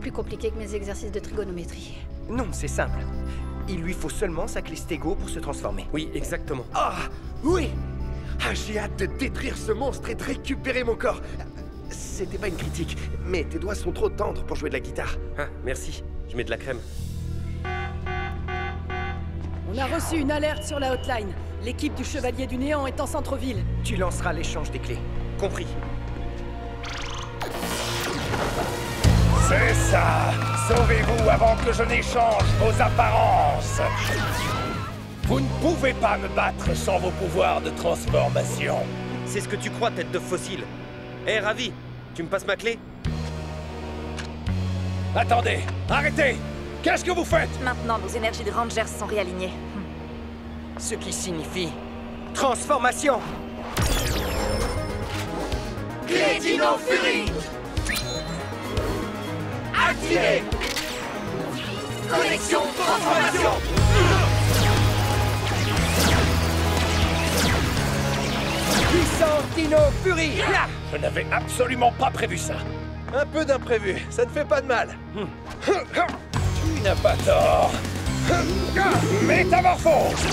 plus compliqué que mes exercices de trigonométrie. Non, c'est simple. Il lui faut seulement sa clé stégo pour se transformer. Oui, exactement. Ah, oui. Ah, j'ai hâte de détruire ce monstre et de récupérer mon corps. C'était pas une critique, mais tes doigts sont trop tendres pour jouer de la guitare. Ah, merci. Je mets de la crème. On a reçu une alerte sur la hotline. L'équipe du Chevalier du Néant est en centre-ville. Tu lanceras l'échange des clés. Compris. C'est ça! Sauvez-vous avant que je n'échange vos apparences! Vous ne pouvez pas me battre sans vos pouvoirs de transformation. C'est ce que tu crois, tête de fossile. Hé, Ravi, tu me passes ma clé? Attendez! Arrêtez! Qu'est-ce que vous faites? Maintenant, nos énergies de Rangers sont réalignées. Ce qui signifie... transformation! Clé Dino Fury! Activé! Connexion transformation! Puissance Dino Fury! Je n'avais absolument pas prévu ça. Un peu d'imprévu, ça ne fait pas de mal. Tu n'as pas tort. Métamorphose!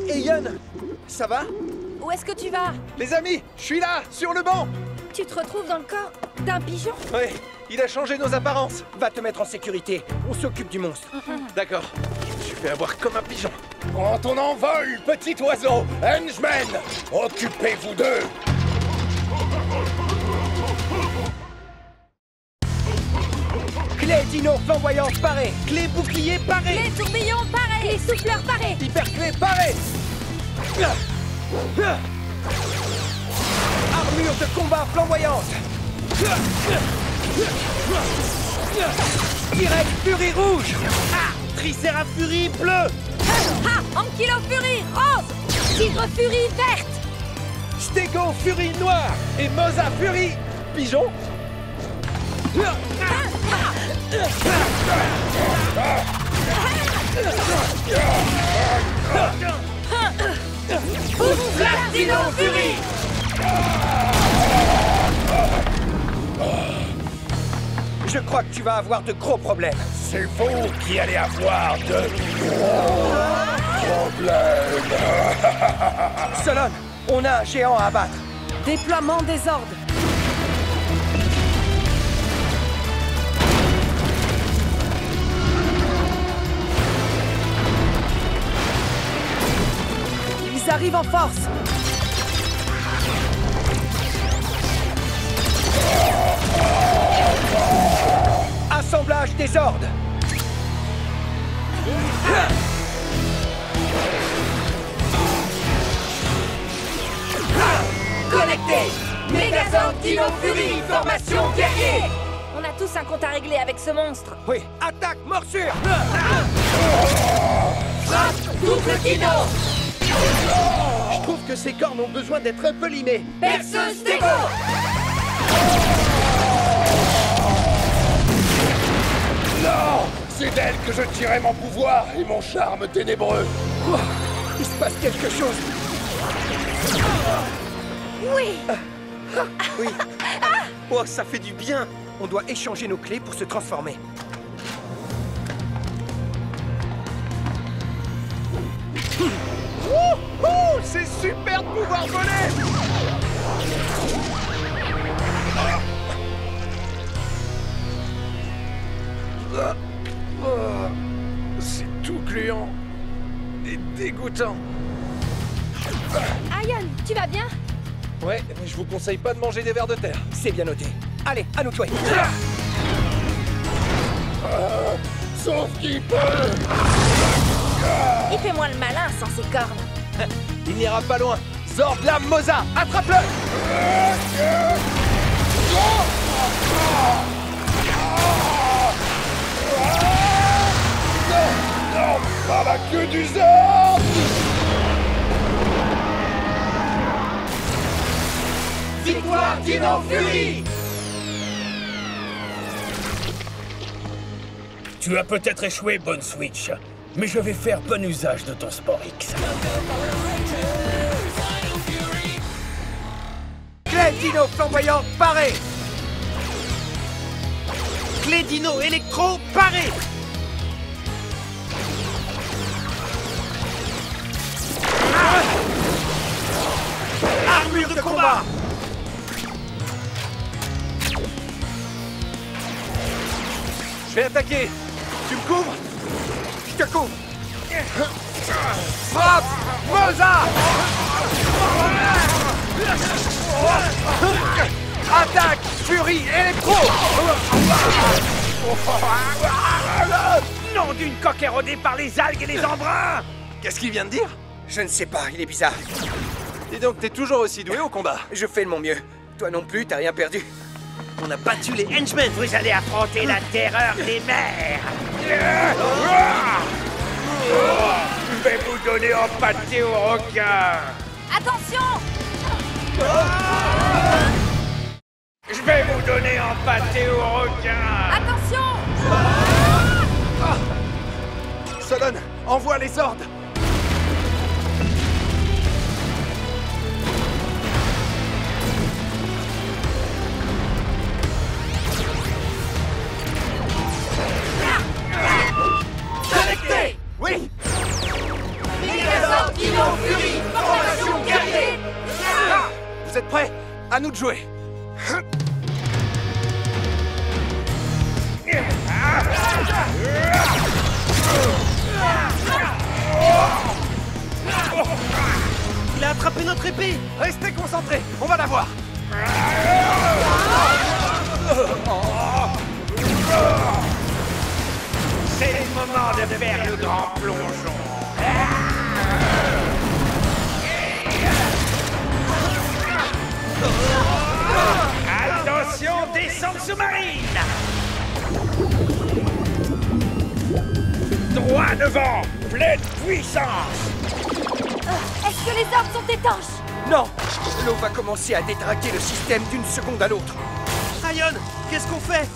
Ayan, ça va? Où est-ce que tu vas? Les amis, je suis là, sur le banc. Tu te retrouves dans le corps d'un pigeon? Oui, il a changé nos apparences. Va te mettre en sécurité. On s'occupe du monstre. D'accord, je me suis fait avoir comme un pigeon. Prends ton envol, petit oiseau! Henchman! Occupez-vous d'eux! Clé Dino flamboyante parée. Clé bouclier parée. Les tourbillons parés! Les souffleurs parés! Hyperclé parée. Armure de combat flamboyante. Direct Furie rouge. Tricéra Fury bleu! Ah! Ankylo Fury rose! Tigre Fury verte! Stego Fury noir et Mosa Fury pigeon. Dino Fury! Je crois que tu vas avoir de gros problèmes. C'est vous qui allez avoir de gros problèmes. Solon, on a un géant à abattre. Déploiement des ordres. Ils arrivent en force. Assemblage des ordres. Connecté! Megazord Dino Fury, formation guerrier! On a tous un compte à régler avec ce monstre. Oui, attaque, morsure. Frappe double Dino! Je trouve que ces cornes ont besoin d'être un peu limées. Perceuse Stego! Non! C'est d'elle que je tirais mon pouvoir et mon charme ténébreux. Oh, il se passe quelque chose. Oui! Oui. Oh, ça fait du bien. On doit échanger nos clés pour se transformer. C'est super de pouvoir voler. C'est tout gluant et dégoûtant. Ayan, tu vas bien? Ouais, mais je vous conseille pas de manger des vers de terre. C'est bien noté. Allez, à nous de jouer. Sauf qui peut! Il fait moins le malin sans ses cornes. Il n'ira pas loin. Zord Lame Mosa, attrape-le! Non, pas la queue du Zord! Victoire Dino Fury! Tu as peut-être échoué, Bonne Switch, mais je vais faire bon usage de ton Sport X. Clé Dino flamboyant, paré. Clé Dino électro, paré. Armure de combat. Je vais attaquer. Tu me couvres? Je te couvre. Frappe Moza. Attaque Furie électro. Nom d'une coque érodée par les algues et les embruns! Qu'est-ce qu'il vient de dire? Je ne sais pas, il est bizarre. Et donc, t'es toujours aussi doué au combat? Je fais de mon mieux. Toi non plus, t'as rien perdu. On a battu les henchmen. Vous allez affronter la terreur des mers! Je vais vous donner en pâté au requin! Attention! Je vais vous donner en pâté au requin! Attention! Solon, envoie les ordres. Connecté. Oui. Megazord Dino Fury, formation guerrier. Vous êtes prêts? À nous de jouer. Il a attrapé notre épée. Restez concentrés, on va la voir. C'est le moment de faire le grand plongeon! Attention, descente sous-marine! Droit devant, pleine puissance! Est-ce que les ordres sont étanches? Non. L'eau va commencer à détraquer le système d'une seconde à l'autre. Ryan, qu'est-ce qu'on fait?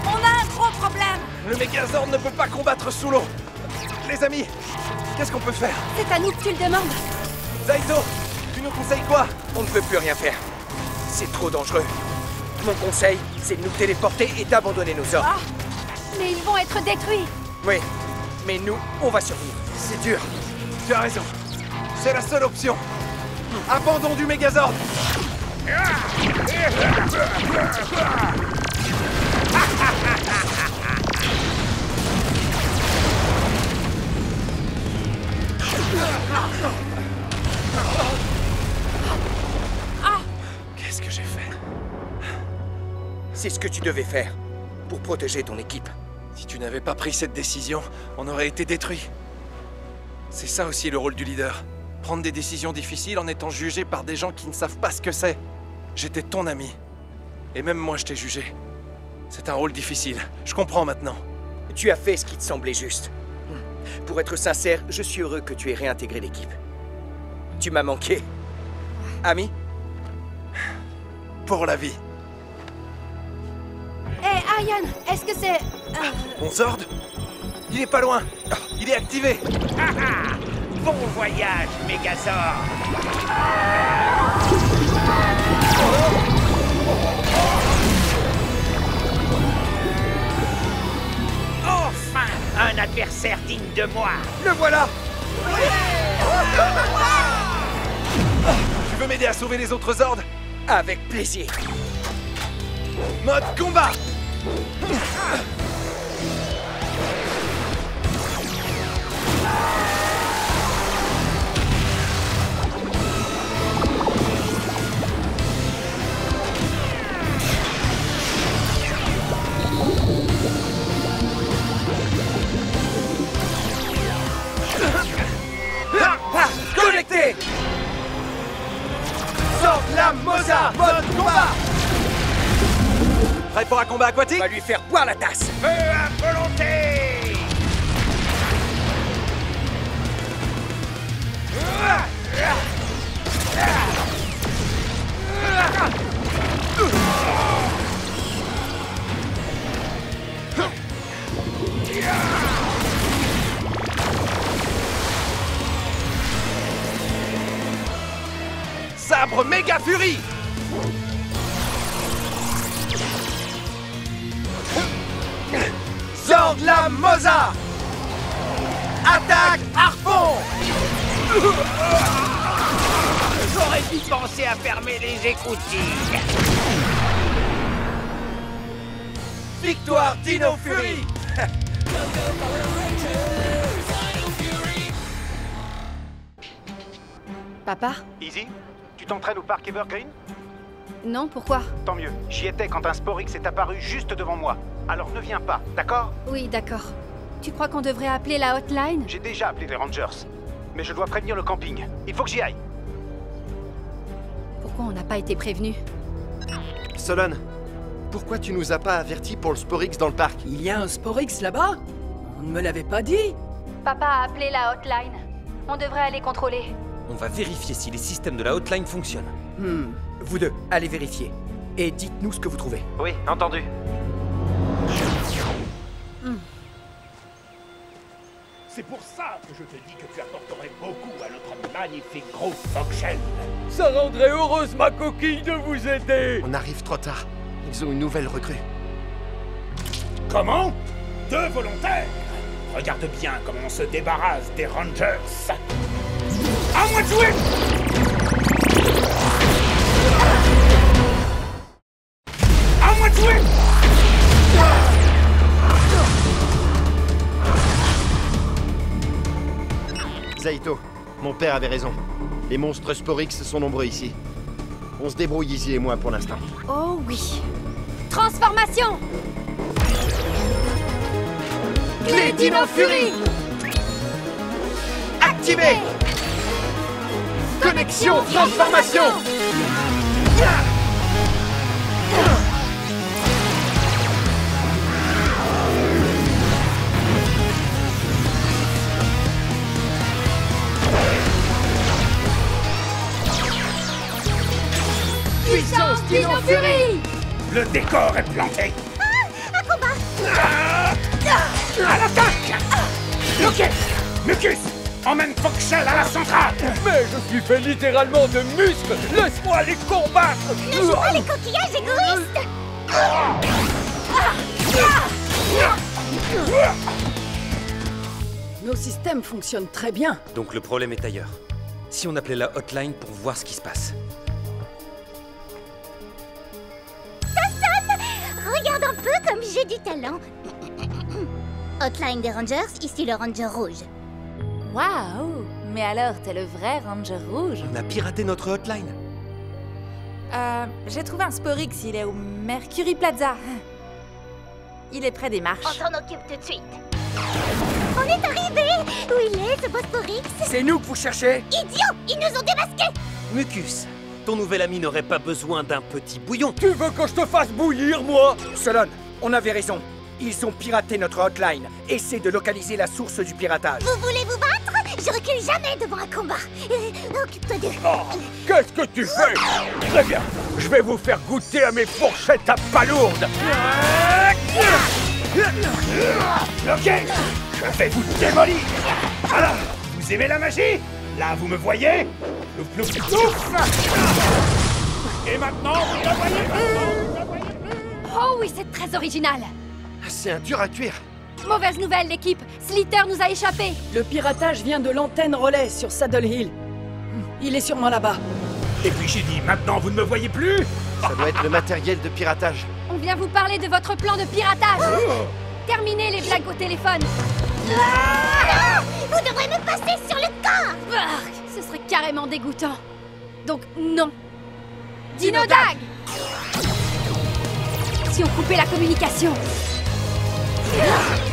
On a un gros problème! Le Megazord ne peut pas combattre sous l'eau. Les amis, qu'est-ce qu'on peut faire? C'est à nous que tu le demandes! Zaito, tu nous conseilles quoi? On ne peut plus rien faire. C'est trop dangereux. Mon conseil, c'est de nous téléporter et d'abandonner nos ordres. Ah! Mais ils vont être détruits! Oui, mais nous, on va survivre. C'est dur. Tu as raison. C'est la seule option. Abandon du Megazord. Qu'est-ce que j'ai fait? C'est ce que tu devais faire pour protéger ton équipe. Si tu n'avais pas pris cette décision, on aurait été détruits. C'est ça aussi le rôle du leader. Prendre des décisions difficiles en étant jugé par des gens qui ne savent pas ce que c'est. J'étais ton ami. Et même moi, je t'ai jugé. C'est un rôle difficile. Je comprends maintenant. Tu as fait ce qui te semblait juste. Pour être sincère, je suis heureux que tu aies réintégré l'équipe. Tu m'as manqué. Ami? Pour la vie. Hé, Aryan, est-ce que c'est... Mon Zord? Il est pas loin. Il est activé. Bon voyage, Megazord! Enfin, un adversaire digne de moi! Le voilà! Tu veux m'aider à sauver les autres Zords? Avec plaisir. Mode combat! Connecté! Sors la Moza! Mode combat! Prêt pour un combat aquatique? On va lui faire boire la tasse! Feu à volonté! propre méga furie. Sors de la Mosa. Attaque Harpon. J'aurais dû penser à fermer les écoutilles. Victoire Dino Fury. Papa? Easy, tu t'entraînes au parc Evergreen? Non, pourquoi? Tant mieux, j'y étais quand un Sporix est apparu juste devant moi. Alors ne viens pas, d'accord? Oui, d'accord. Tu crois qu'on devrait appeler la hotline? J'ai déjà appelé les Rangers. Mais je dois prévenir le camping. Il faut que j'y aille. Pourquoi on n'a pas été prévenu? Solon, pourquoi tu nous as pas avertis pour le Sporix dans le parc? Il y a un Sporix là-bas? On ne me l'avait pas dit. Papa a appelé la hotline. On devrait aller contrôler. On va vérifier si les systèmes de la hotline fonctionnent. Vous deux, allez vérifier. Et dites-nous ce que vous trouvez. Oui, entendu. C'est pour ça que je te dis que tu apporterais beaucoup à notre magnifique groupe Foxshell. Ça rendrait heureuse ma coquille de vous aider. On arrive trop tard. Ils ont une nouvelle recrue. Comment? 2 volontaires? Regarde bien comment on se débarrasse des Rangers. À moi de jouer! À moi de jouer! Zaito, mon père avait raison. Les monstres Sporix sont nombreux ici. On se débrouille ici et moi pour l'instant. Oh oui. Transformation! Clé Dino Fury. Activé. Connexion transformation. Puissance Dino Fury! Le décor est planté. Un combat! À l'attaque! Bloqué! Mucus! Emmène Foxshell à la centrale! Mais je suis fait littéralement de muscles. Laisse-moi les combattre. Ne joue pas les coquillages égoïstes! Nos systèmes fonctionnent très bien. Donc le problème est ailleurs. Si on appelait la hotline pour voir ce qui se passe. Regarde un peu comme j'ai du talent. Hotline des Rangers, ici le Ranger rouge. Waouh! Mais alors, t'es le vrai Ranger rouge? On a piraté notre hotline. J'ai trouvé un Sporix, il est au Mercury Plaza. Il est près des On marches. s'en occupe tout de suite. On est arrivé! Où il est, ce beau Sporix? C'est nous que vous cherchez? Idiot! Ils nous ont démasqués! Mucus, ton nouvel ami n'aurait pas besoin d'un petit bouillon. Tu veux que je te fasse bouillir, moi? Solon, on avait raison. Ils ont piraté notre hotline. Essaie de localiser la source du piratage. Vous voulez vous battre? Je recule jamais devant un combat. Occupe-toi d'eux. Oh, qu'est-ce que tu fais? Très bien, je vais vous faire goûter à mes fourchettes à palourdes. Ok! Je vais vous démolir! Alors, vous aimez la magie? Là, vous me voyez? Plouf, plouf, plouf! Et maintenant, vous me voyez plus? Oh oui, c'est très original. C'est un dur à cuire. Mauvaise nouvelle, l'équipe. Slither nous a échappé. Le piratage vient de l'antenne relais sur Saddle Hill. Il est sûrement là-bas. Et puis j'ai dit, maintenant, vous ne me voyez plus? Ça doit être le matériel de piratage. On vient vous parler de votre plan de piratage. Terminez les blagues au téléphone. Vous devrez me passer sur le corps! Bark, ce serait carrément dégoûtant. Donc non. Dinodag! Si on coupait la communication.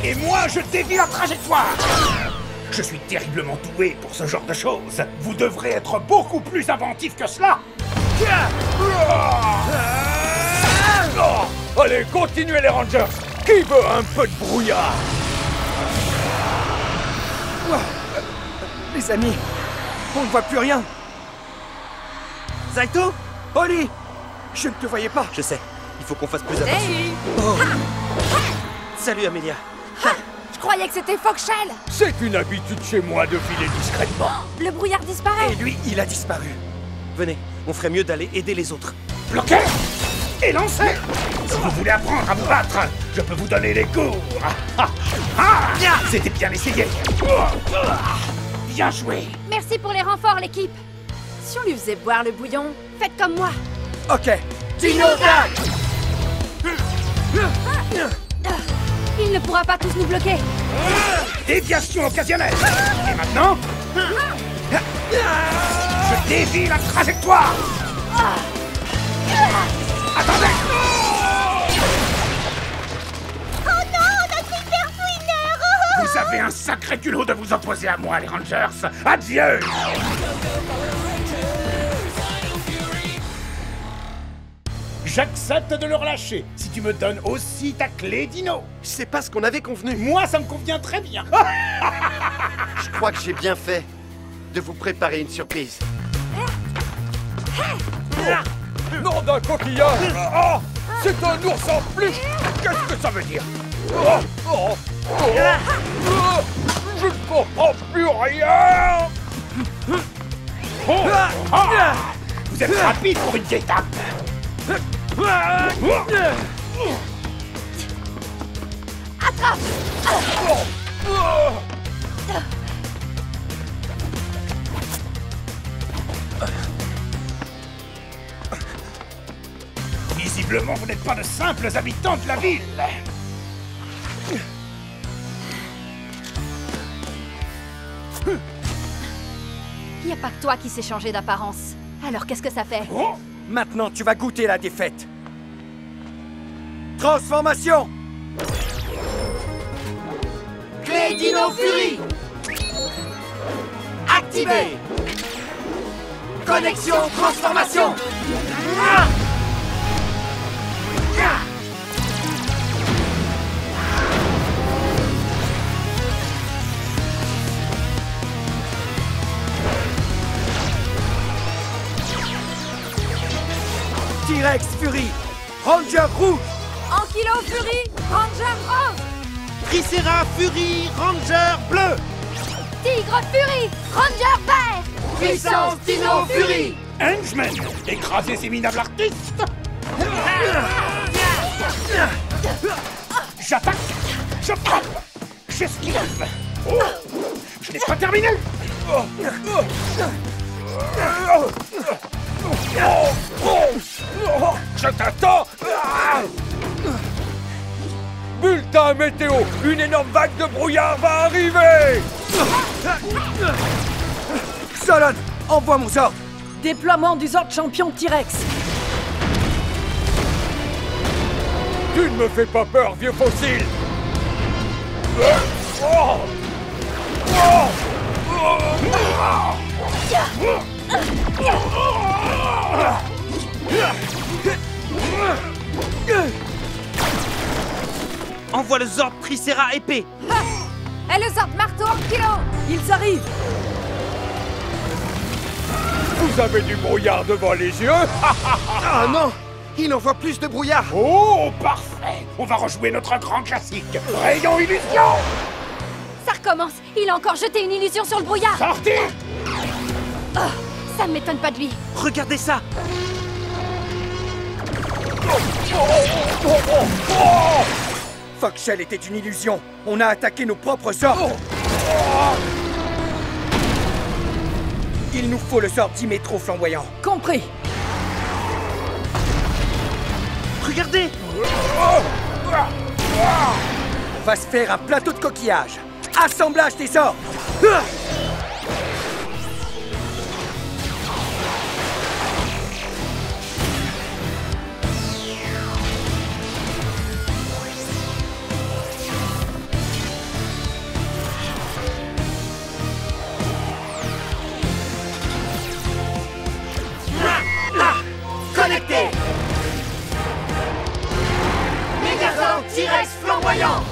Et moi, je dévie la trajectoire! Je suis terriblement doué pour ce genre de choses. Vous devrez être beaucoup plus inventif que cela! Allez, continuez les Rangers. Qui veut un peu de brouillard? Les amis, on ne voit plus rien. Zaito? Oli, je ne te voyais pas. Je sais, il faut qu'on fasse plus attention. Oh. Salut Amelia. Je croyais que c'était Foxshell! C'est une habitude chez moi de filer discrètement. Le brouillard disparaît! Et lui, il a disparu. Venez, On ferait mieux d'aller aider les autres. Bloqué et lancé. Si vous voulez apprendre à vous battre, je peux vous donner les cours. C'était bien essayé. Bien joué. Merci pour les renforts, l'équipe. Si on lui faisait boire le bouillon. Faites comme moi. Ok. Dinodag! Il ne pourra pas tous nous bloquer. Déviation occasionnelle. Et maintenant, je dévie la trajectoire. Attendez. Oh non, notre hyper fouineur. Vous avez un sacré culot de vous opposer à moi, les Rangers. Adieu. J'accepte de le relâcher, si tu me donnes aussi ta clé, Dino. C'est pas ce qu'on avait convenu. Moi, ça me convient très bien. Je crois que j'ai bien fait de vous préparer une surprise. Nom d'un coquillage! Oh, c'est un ours en plus! Qu'est-ce que ça veut dire? Je ne comprends plus rien! Vous êtes rapide pour une étape. Attrape! Visiblement, vous n'êtes pas de simples habitants de la ville. Il n'y a pas que toi qui sais changer d'apparence. Alors qu'est-ce que ça fait? Maintenant, tu vas goûter la défaite. Transformation! Clé Dino Fury! Activé! Connexion transformation! T-Rex Fury! Ranger rouge! Ankylo Fury, Ranger rose. Tricera Fury, Ranger bleu! Tigre Fury, Ranger vert. Puissance Dino Fury! Henchman, écrasez ces minables artistes. J'attaque, je frappe, j'esquive. Oh, je n'ai pas terminé. Je t'attends! Bulletin météo! Une énorme vague de brouillard va arriver! Solon, envoie mon Zord! Déploiement du Zord champion T-Rex. Tu ne me fais pas peur, vieux fossile! Envoie le Zord Tricera épée! Et le Zord marteau Ankylo. Ils arrivent. Vous avez du brouillard devant les yeux? Ah non! Il envoie plus de brouillard! Oh, parfait. On va rejouer notre grand classique. Rayon illusion. Ça recommence. Il a encore jeté une illusion sur le brouillard. Sortez. Oh, ça ne m'étonne pas de lui. Regardez ça! Foxshell était une illusion. On a attaqué nos propres sorts. Il nous faut le sort Dimétro flamboyant. Compris. Regardez! On va se faire un plateau de coquillages. Assemblage des sorts. Connecté! Mégazord T-Rex flamboyant!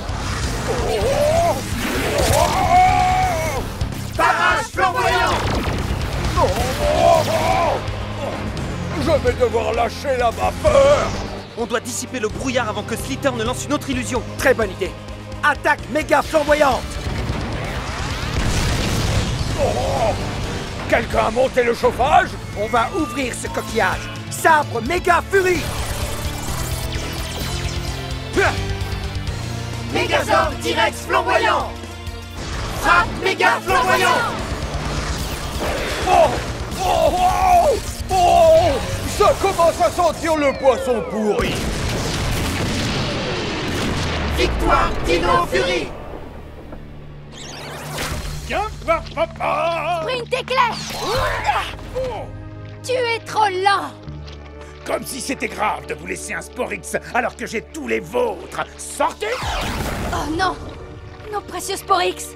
Barrage flamboyant! Je vais devoir lâcher la vapeur! On doit dissiper le brouillard avant que Slither ne lance une autre illusion. Très bonne idée. Attaque méga flamboyante. Quelqu'un a monté le chauffage? On va ouvrir ce coquillage. Sabre méga furie. Megazord T-Rex flamboyant. Frappe méga flamboyant. Oh, oh, oh, oh, ça commence à sentir le poisson pourri. Victoire Dino Fury. Sprint éclair. Tu es trop lent. Comme si c'était grave de vous laisser un Sporix alors que j'ai tous les vôtres. Sortez! Oh non. Nos précieux Sporix.